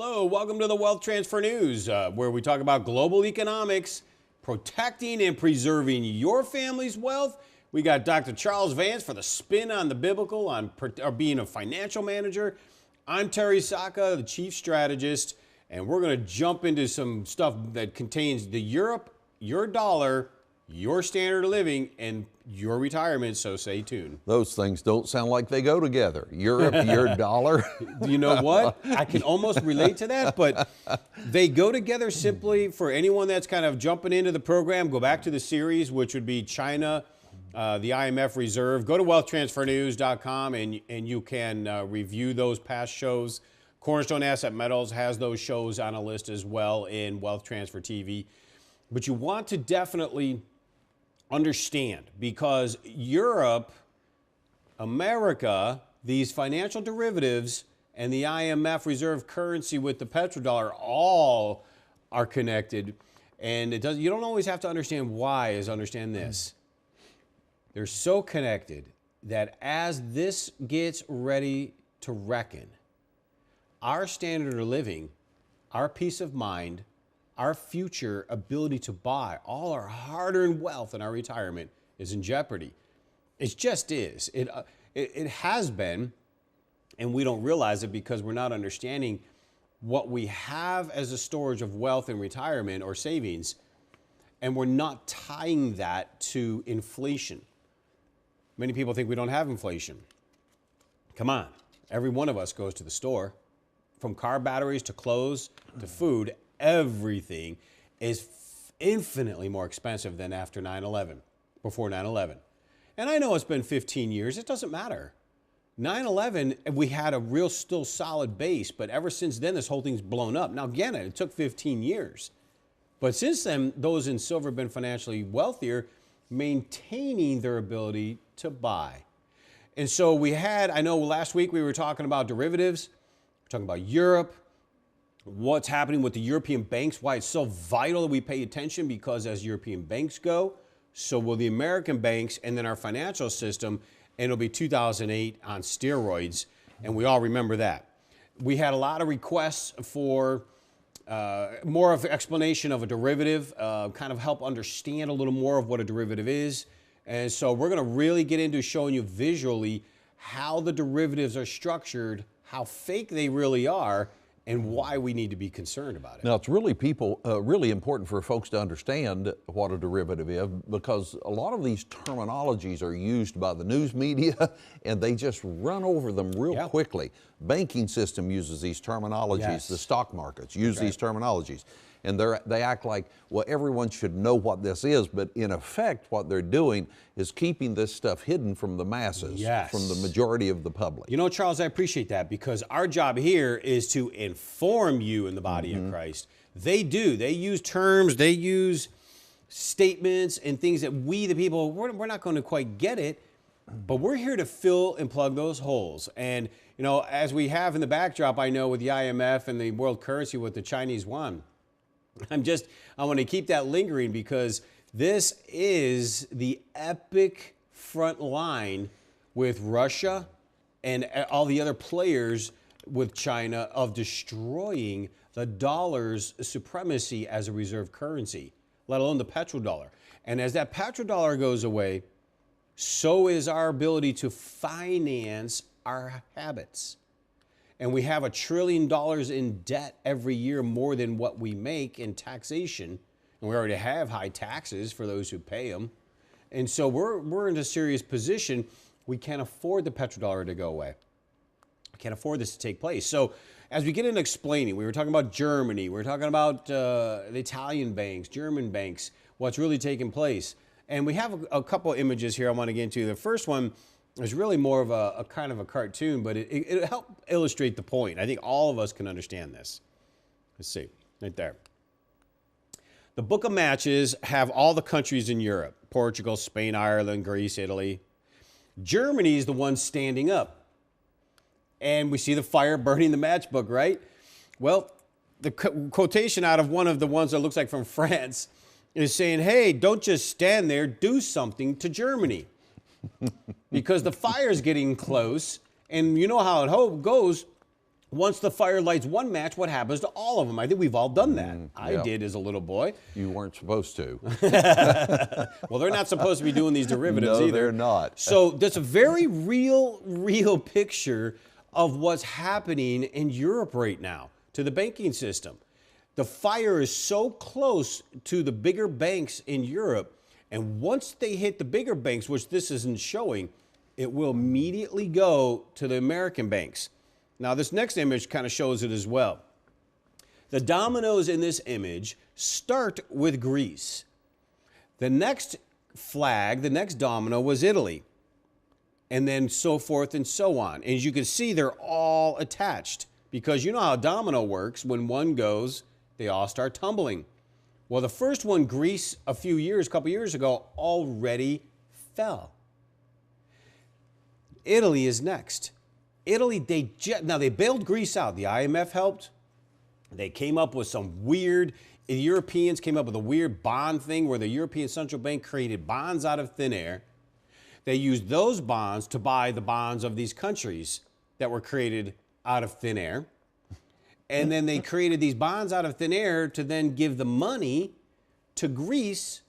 Hello, welcome to the Wealth Transfer News, where we talk about global economics, protecting and preserving your family's wealth. We got Dr. Charles Vance for the spin on the biblical on being a financial manager. I'm Terry Sacka, the chief strategist, and we're going to jump into some stuff that contains the Europe, your dollar, your standard of living, and your retirement, so stay tuned. Those things don't sound like they go together. Europe, your dollar. You know what? I can almost relate to that, but they go together simply for anyone that's kind of jumping into the program. Go back to the series, which would be China, the IMF reserve. Go to wealthtransfernews.com and you can review those past shows. Cornerstone Asset Metals has those shows on a list as well in Wealth Transfer TV. But you want to definitely understand, because Europe, America, these financial derivatives, and the IMF reserve currency with the petrodollar all are connected. And you don't always have to understand why, is understand this. They're so connected that as this gets ready to reckon, our standard of living, our peace of mind, our future ability to buy all our hard-earned wealth in our retirement is in jeopardy. It just is. It has been, and we don't realize it because we're not understanding what we have as a storage of wealth in retirement or savings, and we're not tying that to inflation. Many people think we don't have inflation. Come on. Every one of us goes to the store. From car batteries to clothes to food, everything is infinitely more expensive than after 9/11, before 9/11. And I know it's been 15 years. It doesn't matter. 9/11, we had a real still solid base, but ever since then, this whole thing's blown up. Now, again, it took 15 years. But since then, those in silver have been financially wealthier, maintaining their ability to buy. And so we had, I know last week we were talking about derivatives, we're talking about Europe, what's happening with the European banks, why it's so vital that we pay attention, because as European banks go, so will the American banks, and then our financial system, and it'll be 2008 on steroids, and we all remember that. We had a lot of requests for more of an explanation of a derivative, kind of help understand a little more of what a derivative is. And so we're going to really get into showing you visually how the derivatives are structured, how fake they really are, and why we need to be concerned about it. Now, it's really really important for folks to understand what a derivative is, because a lot of these terminologies are used by the news media and they just run over them real quickly. Banking system uses these terminologies. Yes. The stock markets use these terminologies. And they act like, well, everyone should know what this is, but in effect, what they're doing is keeping this stuff hidden from the masses, from the majority of the public. You know, Charles, I appreciate that, because our job here is to inform you in the body of Christ. They do. They use terms, they use statements and things that we, the people, we're not going to quite get it, but we're here to fill and plug those holes. And, you know, as we have in the backdrop, I know with the IMF and the world currency with the Chinese yuan, I want to keep that lingering, because this is the epic front line with Russia and all the other players with China of destroying the dollar's supremacy as a reserve currency, let alone the petrodollar. And as that petrodollar goes away, so is our ability to finance our habits. And we have $1 trillion in debt every year, more than what we make in taxation. And we already have high taxes for those who pay them. And so we're in a serious position. We can't afford the petrodollar to go away. We can't afford this to take place. So as we get into explaining, we were talking about Germany. We were talking about the Italian banks, German banks, what's really taking place. And we have a couple of images here I want to get into. The first one is really more of a kind of a cartoon, but it'll help illustrate the point. I think all of us can understand this. Let's see, right there. The book of matches have all the countries in Europe: Portugal, Spain, Ireland, Greece, Italy. Germany is the one standing up. And we see the fire burning the matchbook, right? Well, the quotation out of one of the ones that looks like from France is saying, hey, don't just stand there, do something to Germany. Because the fire's getting close, and you know how it goes. Once the fire lights one match, what happens to all of them? I think we've all done that. I yeah. did as a little boy. You weren't supposed to. Well, they're not supposed to be doing these derivatives No, either. they're not. So that's a very real picture of what's happening in Europe right now to the banking system. The fire is so close to the bigger banks in Europe, and once they hit the bigger banks, which this isn't showing, it will immediately go to the American banks. Now, this next image kind of shows it as well. The dominoes in this image start with Greece. The next flag, the next domino was Italy, and then so forth and so on. And as you can see, they're all attached because you know how a domino works. When one goes, they all start tumbling. Well, the first one, Greece, a couple years ago, already fell. Italy is next. Italy, now they bailed Greece out. The IMF helped. They came up with some weird, the Europeans came up with a weird bond thing where the European Central Bank created bonds out of thin air. They used those bonds to buy the bonds of these countries that were created out of thin air. And then they created these bonds out of thin air to then give the money to Greece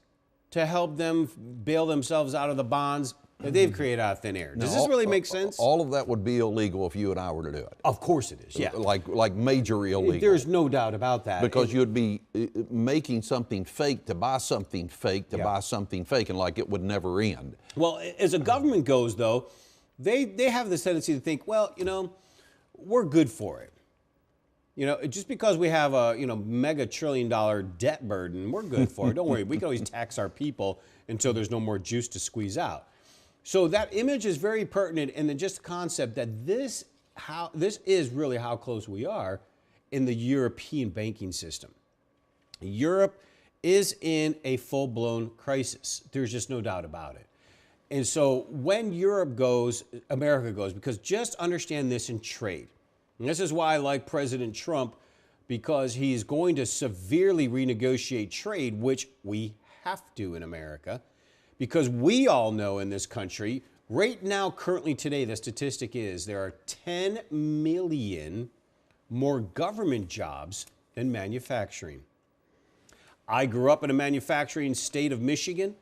to help them bail themselves out of the bonds that they've created out of thin air. Does this really make sense? All of that would be illegal if you and I were to do it. Of course it is, yeah. Like major illegal. There's no doubt about that. Because you'd be making something fake to buy something fake to buy something fake, and like it would never end. Well, as a government goes, though, they have this tendency to think, well, you know, we're good for it. You know, just because we have a, mega $1 trillion debt burden, we're good for it. Don't worry, we can always tax our people until there's no more juice to squeeze out. So that image is very pertinent, and then just the concept that this is really how close we are in the European banking system. Europe is in a full-blown crisis. There's just no doubt about it. And so when Europe goes, America goes, because just understand this in trade. And this is why I like President Trump, because he's going to severely renegotiate trade, which we have to in America, because we all know in this country, right now, currently today, the statistic is there are 10 million more government jobs than manufacturing. I grew up in a manufacturing state of Michigan,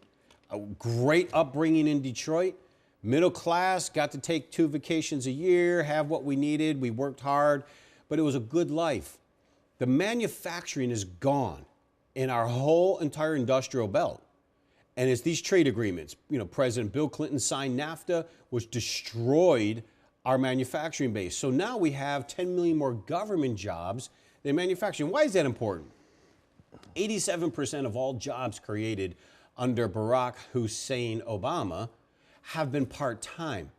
a great upbringing in Detroit. Middle class, got to take 2 vacations a year, have what we needed. We worked hard, but it was a good life. The manufacturing is gone in our whole entire industrial belt. And it's these trade agreements. President Bill Clinton signed NAFTA, which destroyed our manufacturing base. So now we have 10 million more government jobs than manufacturing. Why is that important? 87% of all jobs created under Barack Hussein Obama have been part-time.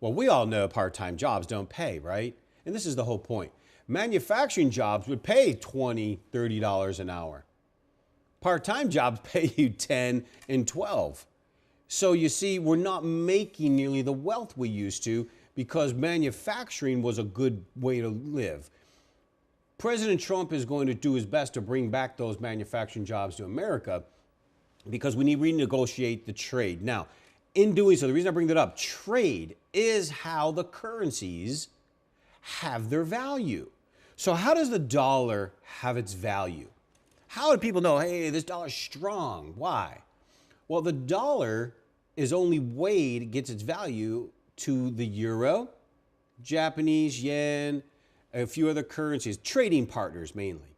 Well, we all know part-time jobs don't pay, right? And this is the whole point. Manufacturing jobs would pay $20, $30 an hour. Part-time jobs pay you 10 and 12. So you see, we're not making nearly the wealth we used to because manufacturing was a good way to live. President Trump is going to do his best to bring back those manufacturing jobs to America because we need to renegotiate the trade. Now, in doing so, the reason I bring that up, trade is how the currencies have their value. So how does the dollar have its value? How do people know, hey, this dollar's strong? Why? Well, the dollar is only weighed, gets its value to the euro, Japanese yen, a few other currencies, trading partners mainly.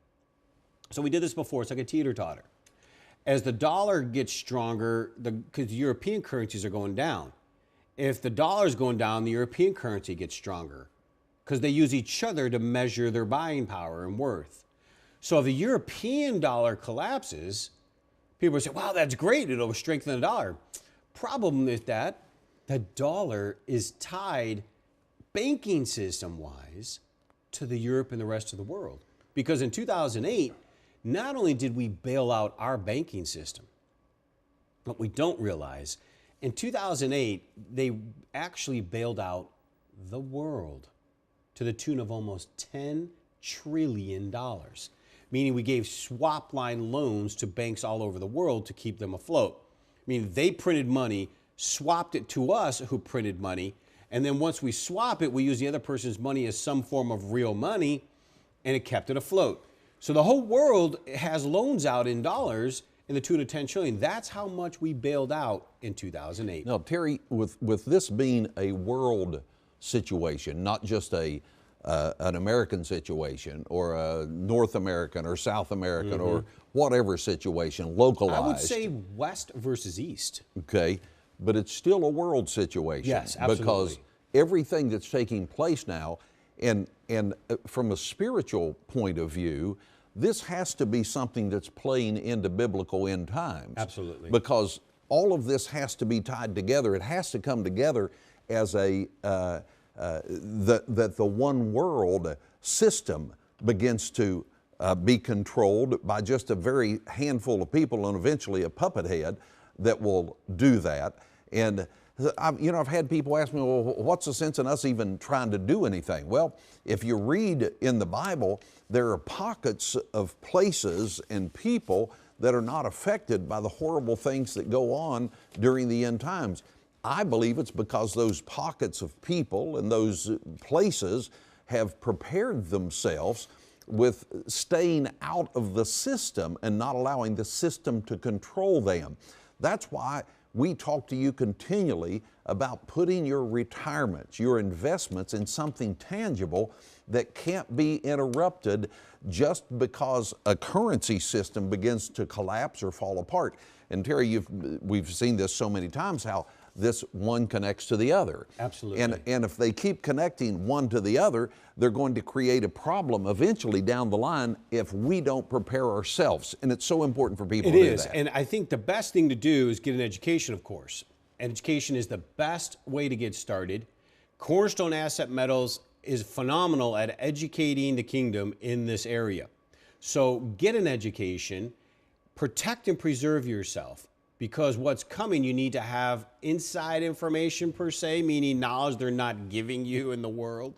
So we did this before. It's like a teeter-totter. As the dollar gets stronger, because European currencies are going down. If the dollar is going down, the European currency gets stronger because they use each other to measure their buying power and worth. So if the European dollar collapses, people say, wow, that's great. It'll strengthen the dollar. Problem with that, the dollar is tied banking system-wise to the Europe and the rest of the world. Because in 2008, not only did we bail out our banking system, but we don't realize, in 2008, they actually bailed out the world to the tune of almost $10 trillion. Meaning we gave swap line loans to banks all over the world to keep them afloat. Meaning they printed money, swapped it to us who printed money, And then once we swap it, we use the other person's money as some form of real money, and it kept it afloat. So the whole world has loans out in dollars in the tune of 10 trillion. That's how much we bailed out in 2008. Now, Terry, with this being a world situation, not just an American situation or a North American or South American or whatever situation, localized. I would say West versus East. Okay, but it's still a world situation. Yes, absolutely. Because everything that's taking place now, and from a spiritual point of view, this has to be something that's playing into biblical end times. Absolutely. Because all of this has to be tied together. It has to come together as that the one world system begins to be controlled by just a very handful of people and eventually a puppet head that will do that. And I've had people ask me, well, what's the sense in us even trying to do anything? Well, if you read in the Bible, there are pockets of places and people that are not affected by the horrible things that go on during the end times. I believe it's because those pockets of people and those places have prepared themselves with staying out of the system and not allowing the system to control them. That's why we talk to you continually about putting your retirements, your investments in something tangible that can't be interrupted just because a currency system begins to collapse or fall apart. And Terry, we've seen this so many times, how this one connects to the other. Absolutely. And if they keep connecting one to the other, they're going to create a problem eventually down the line if we don't prepare ourselves. And it's so important for people to do that. It is. And I think the best thing to do is get an education, of course. Education is the best way to get started. Cornerstone Asset Metals is phenomenal at educating the kingdom in this area. So get an education, protect and preserve yourself. Because what's coming, you need to have inside information per se, meaning knowledge they're not giving you in the world.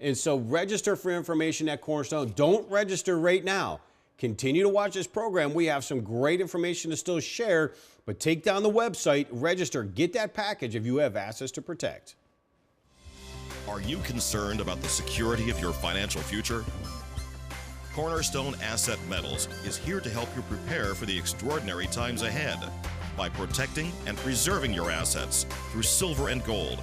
And so register for information at Cornerstone. Don't register right now. Continue to watch this program. We have some great information to still share, but take down the website, register, get that package if you have assets to protect. Are you concerned about the security of your financial future? Cornerstone Asset Metals is here to help you prepare for the extraordinary times ahead by protecting and preserving your assets through silver and gold.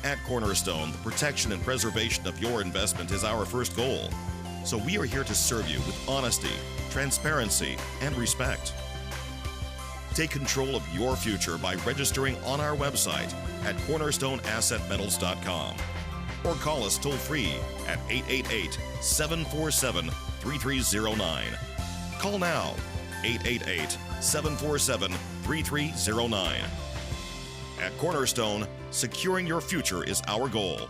At Cornerstone, the protection and preservation of your investment is our first goal. So we are here to serve you with honesty, transparency, and respect. Take control of your future by registering on our website at cornerstoneassetmetals.com. or call us toll-free at 888-747-3309. Call now, 888-747-3309. At Cornerstone, securing your future is our goal.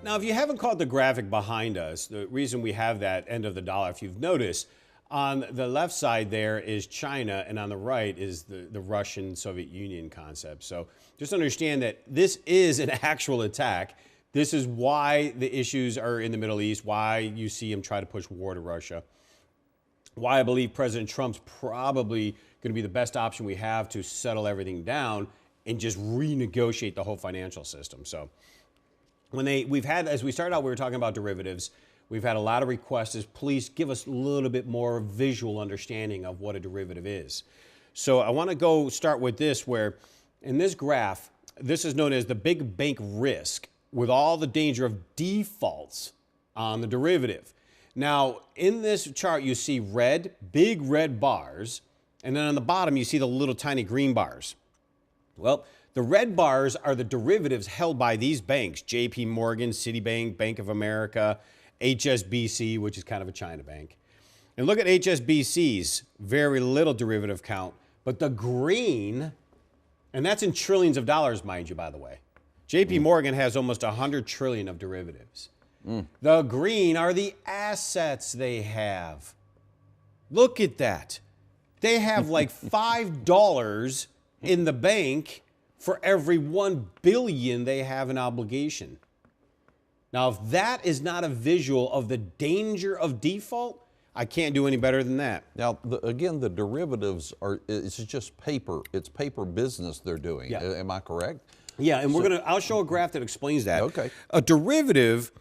Now, if you haven't caught the graphic behind us, the reason we have that end of the dollar, if you've noticed, on the left side there is China, and on the right is the Russian Soviet Union concept. So just understand that this is an actual attack. This is why the issues are in the Middle East, why you see him try to push war to Russia, why I believe President Trump's probably going to be the best option we have to settle everything down and just renegotiate the whole financial system. So we've had, as we started out, we were talking about derivatives. We've had a lot of requests is please give us a little bit more visual understanding of what a derivative is. So I want to go start with this, where in this graph, this is known as the big bank risk with all the danger of defaults on the derivative. Now, in this chart, you see big red bars, and then on the bottom, you see the little tiny green bars. Well, the red bars are the derivatives held by these banks, JP Morgan, Citibank, Bank of America, HSBC, which is kind of a China bank. And look at HSBC's very little derivative count, but the green, and that's in trillions of dollars, mind you, by the way. JP Morgan has almost 100 trillion of derivatives. The green are the assets they have. Look at that. They have like $5 in the bank for every 1 billion they have in obligation. Now, if that is not a visual of the danger of default, I can't do any better than that. Now, again, the derivatives it's just paper. It's paper business they're doing. Yeah. Am I correct? Yeah, and I'll show a graph that explains that. Okay. A derivative,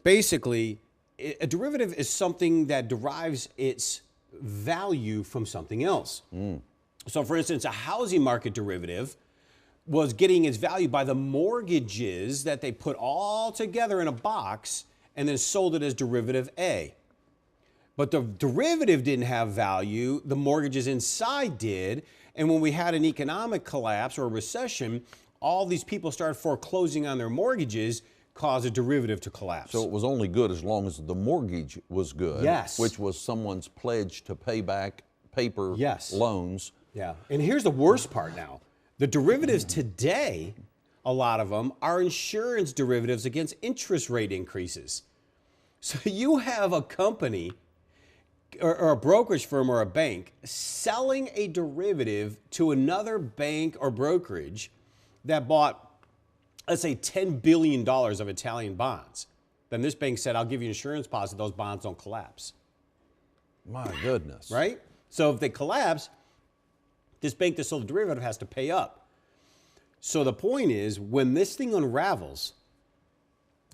basically, a derivative is something that derives its value from something else. So for instance, a housing market derivative was getting its value by the mortgages that they put all together in a box and then sold it as derivative A. But the derivative didn't have value, the mortgages inside did, and when we had an economic collapse or a recession, all these people started foreclosing on their mortgages, caused a derivative to collapse. So it was only good as long as the mortgage was good. Yes. Which was someone's pledge to pay back paper loans. Yeah, and here's the worst part now. The derivatives today, a lot of them, are insurance derivatives against interest rate increases. So you have a company or a brokerage firm or a bank selling a derivative to another bank or brokerage that bought, let's say, $10 billion of Italian bonds. Then this bank said, I'll give you an insurance policy, those bonds don't collapse. My goodness. Right? So if they collapse, this bank that sold the derivative has to pay up. So the point is, when this thing unravels,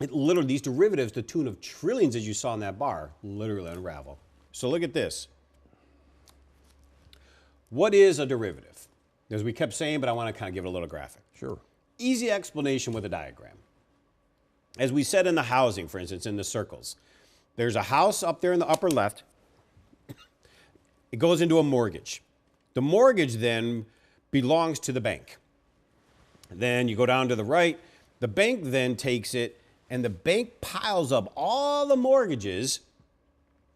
it literally, these derivatives, the tune of trillions, as you saw in that bar, literally unravel. So look at this. What is a derivative? As we kept saying, but I want to kind of give it a little graphic. Sure. Easy explanation with a diagram. As we said in the housing, for instance, in the circles, there's a house up there in the upper left. It goes into a mortgage. The mortgage then belongs to the bank. Then you go down to the right. The bank then takes it, and the bank piles up all the mortgages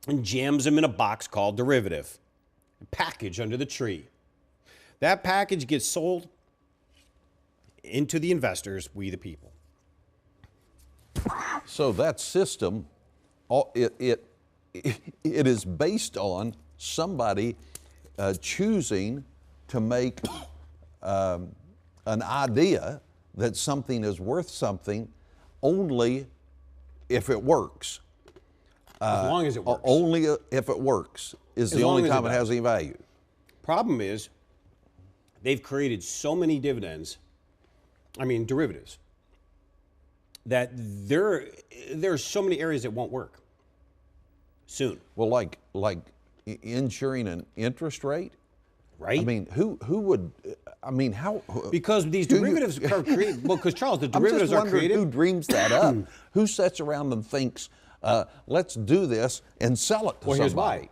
and jams them in a box called derivative, a package under the tree. That package gets sold into the investors, we the people. So that system, it is based on somebody choosing to make an idea that something is worth something only if it works. As long as it works. Only if it works is the only time it has any value. Problem is, they've created so many derivatives, that there are so many areas that won't work soon. Well, like insuring an interest rate? Right? I mean, who would, I mean, how? Because these derivatives are created, well, because Charles, the derivatives I'm just are wondering created. who dreams that up? Who sits around and thinks, let's do this and sell it to somebody? Here's why.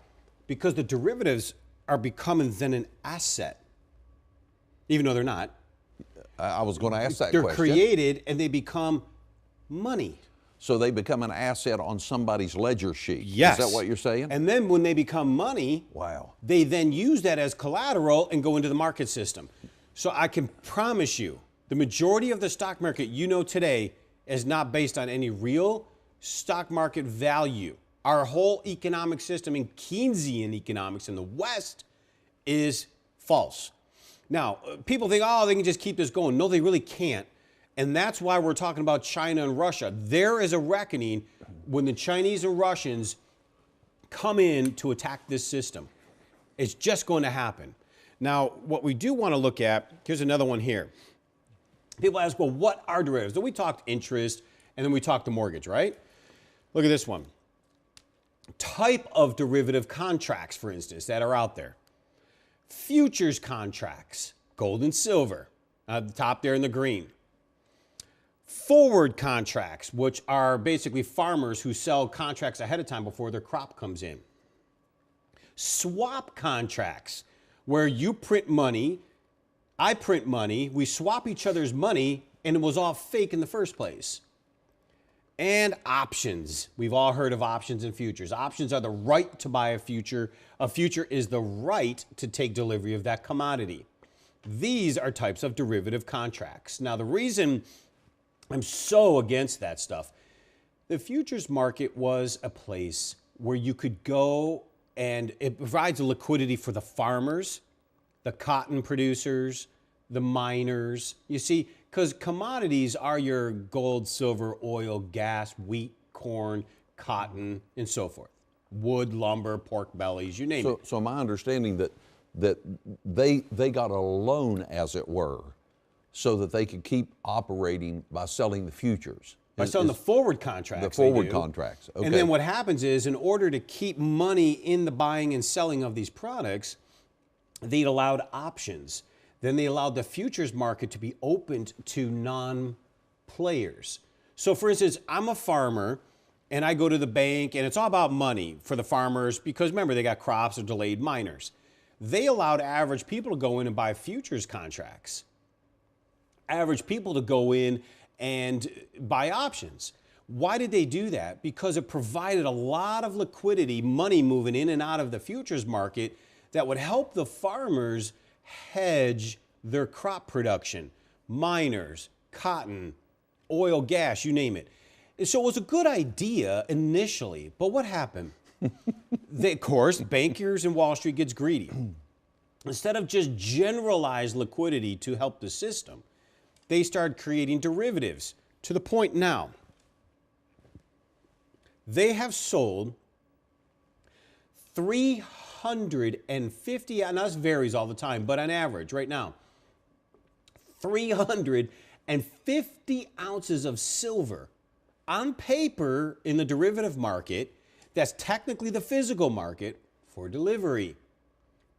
Because the derivatives are becoming then an asset, even though they're not. I was going to ask that They're question. created and they become money. So they become an asset on somebody's ledger sheet. Yes. Is that what you're saying? And then when they become money, wow, they then use that as collateral and go into the market system. So I can promise you, the majority of the stock market today is not based on any real stock market value. Our whole economic system in Keynesian economics in the West is false. Now, people think, oh, they can just keep this going. No, they really can't. And that's why we're talking about China and Russia. There is a reckoning when the Chinese and Russians come in to attack this system. It's just going to happen. Now, what we do want to look at, here's another one here. People ask, well, what are derivatives? So we talked interest, and then we talked the mortgage, right? Look at this one. Type of derivative contracts, for instance, that are out there. Futures contracts, gold and silver, at the top there in the green. Forward contracts, which are basically farmers who sell contracts ahead of time before their crop comes in. Swap contracts, where you print money, I print money, we swap each other's money, and it was all fake in the first place. And options. We've all heard of options and futures. Options are the right to buy a future. A future is the right to take delivery of that commodity. These are types of derivative contracts. Now, the reason I'm so against that stuff, the futures market was a place where you could go and it provides a liquidity for the farmers, the cotton producers, the miners. You see, because commodities are your gold, silver, oil, gas, wheat, corn, cotton, and so forth. wood, lumber, pork bellies, you name it. So my understanding that they got a loan, as it were, so that they could keep operating by selling the futures. By selling the forward contracts. The forward contracts. Okay. And then what happens is, in order to keep money in the buying and selling of these products, they allowed options. Then they allowed the futures market to be opened to non-players. So for instance, I'm a farmer and I go to the bank and it's all about money for the farmers because remember, they got crops or delayed miners. They allowed average people to go in and buy futures contracts. Average people to go in and buy options. Why did they do that? Because it provided a lot of liquidity, money moving in and out of the futures market that would help the farmers hedge their crop production, miners, cotton, oil, gas, you name it. And so it was a good idea initially, but what happened? Of course, bankers and Wall Street gets greedy. Instead of just generalized liquidity to help the system, they started creating derivatives to the point now. They have sold 350, and this varies all the time, but on average right now, 350 ounces of silver on paper in the derivative market. That's technically the physical market for delivery.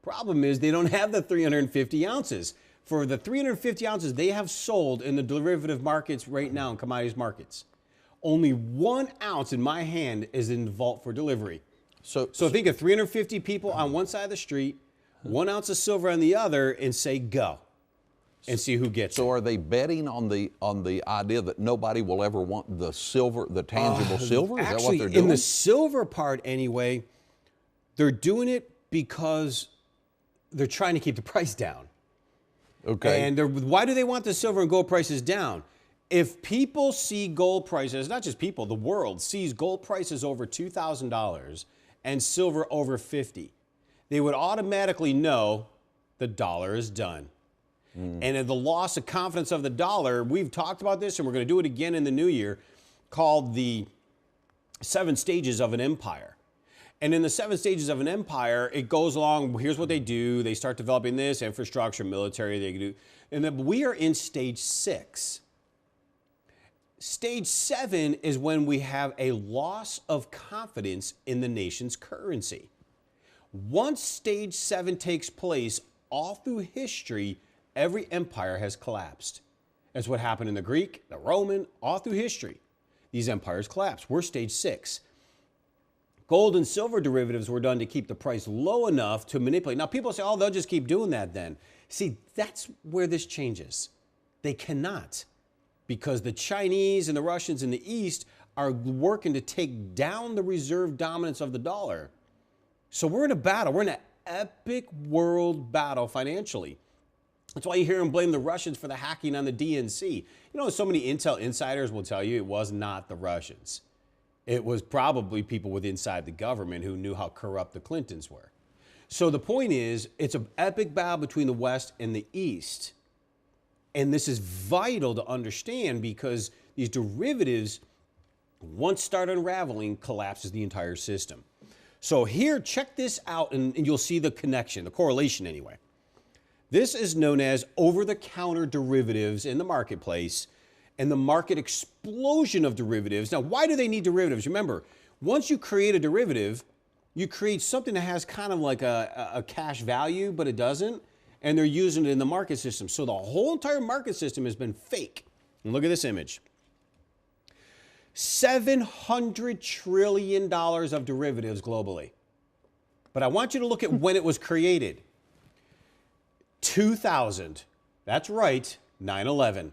Problem is they don't have the 350 ounces. For the 350 ounces they have sold in the derivative markets right now in commodities markets, only 1 ounce in my hand is in the vault for delivery. So think of 350 people on one side of the street, 1 ounce of silver on the other, and say go, and see who gets it. So are they betting on the idea that nobody will ever want the silver, the tangible silver? Is that what they're doing? In the silver part anyway, they're doing it because they're trying to keep the price down. Okay. And why do they want the silver and gold prices down? If people see gold prices, not just people, the world sees gold prices over $2,000 and silver over 50, they would automatically know the dollar is done. And in the loss of confidence of the dollar, we've talked about this and we're going to do it again in the new year, called the 7 stages of an empire. And in the 7 stages of an empire, it goes along, here's what they do. They start developing this, infrastructure, military, they do. And then we are in stage 6. Stage 7 is when we have a loss of confidence in the nation's currency. Once stage 7 takes place, all through history, every empire has collapsed. That's what happened in the Greek, the Roman, all through history. These empires collapsed. We're stage 6. Gold and silver derivatives were done to keep the price low enough to manipulate. Now, people say, oh, they'll just keep doing that then. See, that's where this changes. They cannot, because the Chinese and the Russians in the East are working to take down the reserve dominance of the dollar. So we're in a battle. We're in an epic world battle financially. That's why you hear them blame the Russians for the hacking on the DNC. You know, so many Intel insiders will tell you it was not the Russians. It was probably people with inside the government who knew how corrupt the Clintons were. So the point is, it's an epic battle between the West and the East. And this is vital to understand because these derivatives, once start unraveling, collapses the entire system. So here, check this out, and you'll see the connection, the correlation anyway. This is known as over-the-counter derivatives in the marketplace and the market explosion of derivatives. Now, why do they need derivatives? Remember, once you create a derivative, you create something that has kind of like a cash value, but it doesn't, and they're using it in the market system. So the whole entire market system has been fake. And look at this image. $700 trillion of derivatives globally. But I want you to look at when it was created. 2000. That's right, 9/11.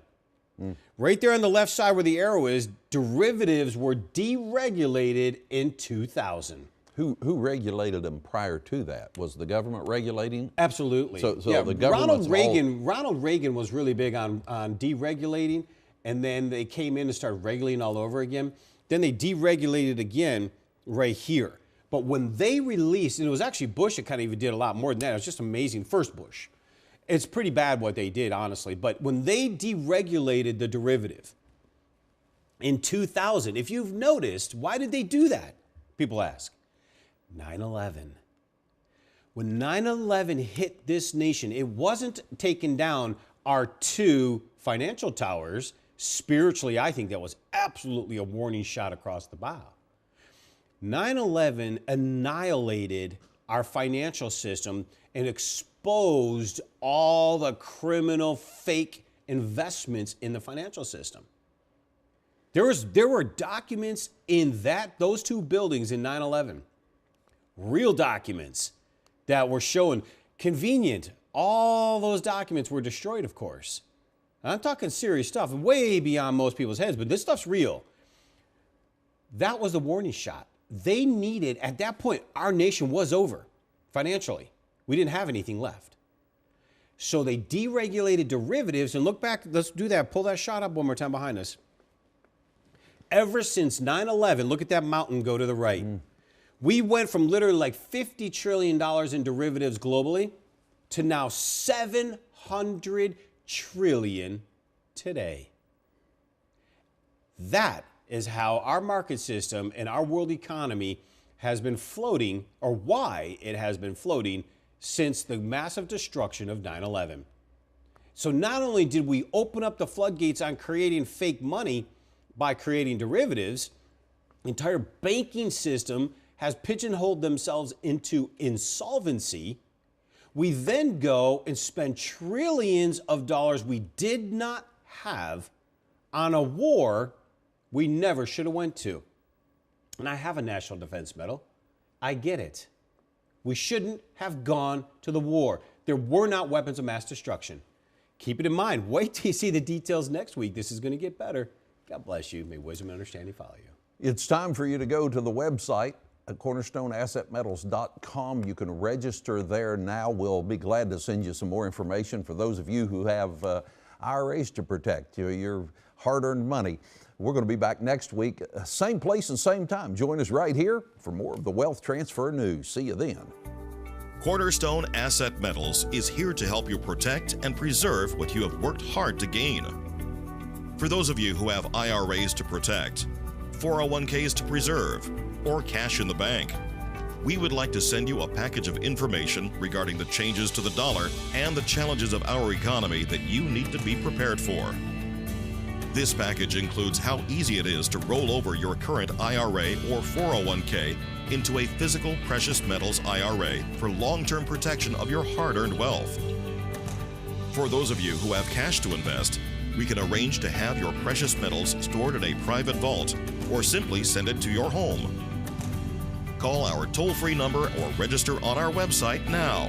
Right there on the left side where the arrow is, derivatives were deregulated in 2000. Who regulated them prior to that? Was the government regulating? Absolutely. So yeah, the government. Ronald Reagan was really big on deregulating, and then they came in and started regulating all over again. Then they deregulated again right here. But when they released, and it was actually Bush that kind of even did a lot more than that. It was just amazing. First Bush. It's pretty bad what they did, honestly. But when they deregulated the derivative in 2000, if you've noticed, why did they do that? People ask. 9/11. When 9/11 hit this nation, it wasn't taking down our two financial towers. Spiritually, I think that was absolutely a warning shot across the bow. 9/11 annihilated our financial system and exposed all the criminal fake investments in the financial system. There were documents in those two buildings in 9/11, real documents that were showing convenient. All those documents were destroyed, of course. I'm talking serious stuff, way beyond most people's heads, but this stuff's real. That was the warning shot. They needed, at that point, our nation was over financially. We didn't have anything left. So they deregulated derivatives, and look back, let's do that. Pull that shot up one more time behind us. Ever since 9/11, look at that mountain go to the right. We went from literally like $50 trillion in derivatives globally to now 700 trillion today. That is how our market system and our world economy has been floating, or why it has been floating since the massive destruction of 9/11. So not only did we open up the floodgates on creating fake money by creating derivatives, the entire banking system has pigeonholed themselves into insolvency. We then go and spend trillions of dollars we did not have on a war we never should have went to. And I have a National Defense Medal. I get it. We shouldn't have gone to the war. There were not weapons of mass destruction. Keep it in mind. Wait till you see the details next week. This is going to get better. God bless you. May wisdom and understanding follow you. It's time for you to go to the website at cornerstoneassetmetals.com. You can register there now. We'll be glad to send you some more information for those of you who have IRAs to protect, your hard-earned money. We're going to be back next week, same place and same time. Join us right here for more of the Wealth Transfer News. See you then. Cornerstone Asset Metals is here to help you protect and preserve what you have worked hard to gain. For those of you who have IRAs to protect, 401ks to preserve, or cash in the bank, we would like to send you a package of information regarding the changes to the dollar and the challenges of our economy that you need to be prepared for. This package includes how easy it is to roll over your current IRA or 401k into a physical precious metals IRA for long-term protection of your hard-earned wealth. For those of you who have cash to invest, we can arrange to have your precious metals stored in a private vault or simply send it to your home. Call our toll-free number or register on our website now.